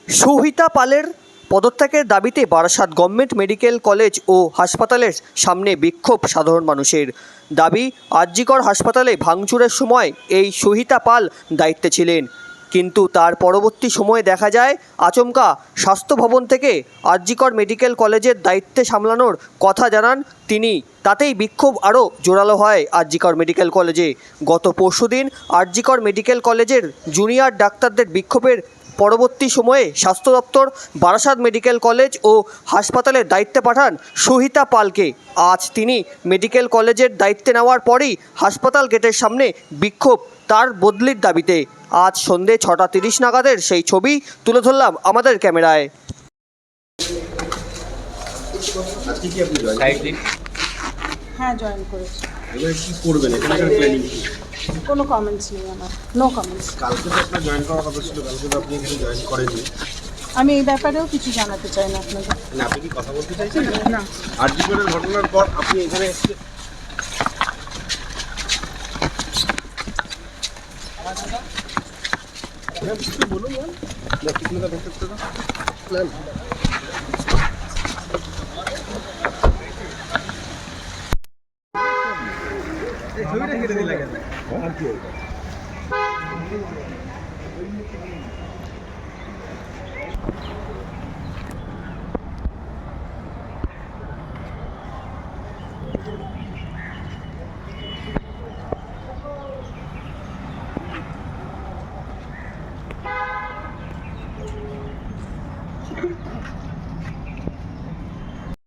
সৌহিতা পালের পদত্যাগের দাবিতে বারাসাত গভর্নমেন্ট মেডিকেল কলেজ ও হাসপাতালের সামনে বিক্ষোভ সাধারণ মানুষের। দাবি, আরজিকর হাসপাতালে ভাঙচুরের সময় এই সৌহিতা পাল দায়িত্বে ছিলেন, কিন্তু তার পরবর্তী সময়ে দেখা যায় আচমকা স্বাস্থ্য ভবন থেকে আরজিকর মেডিকেল কলেজের দায়িত্বে সামলানোর কথা জানান তিনি। তাতেই বিক্ষোভ আরও জোরালো হয় আরজিকর মেডিকেল কলেজে। গত পরশুদিন আরজিকর মেডিকেল কলেজের জুনিয়র ডাক্তারদের বিক্ষোভের পরবর্তী সময়ে স্বাস্থ্য দপ্তর বারাসাত মেডিকেল কলেজ ও হাসপাতালের দায়িত্বে পাঠান সৌহিতা পালকে। আজ তিনি মেডিকেল কলেজের দায়িত্বে নেওয়ার পরই হাসপাতাল গেটের সামনে বিক্ষোভ তার বদলির দাবিতে। আজ সন্ধে 6:30 নাগাদের সেই ছবি তুলে ধরলাম আমাদের ক্যামেরায়। হ্যাঁ, জয়েন করেছি। এবার কি করবেন, এখানকার প্ল্যানিং কি? কোনো কমেন্টস নেই আমার, নো কমেন্টস। কালকে তো আপনার জয়েন করার কথা ছিল, কালকে তো আপনি এখানে জয়েন করেননি। আমি এই ব্যাপারেও কিছু জানাতে চাই না আপনাকে। না, আপনি কি কথা বলতে চাইছেন? না, আরজিকরের ঘটনার পর আপনি এখানে এসে বলুন না, টিকলিকা দেখতে তো প্ল্যান এই ছবিটা কেটে দিলে কেন? আর কি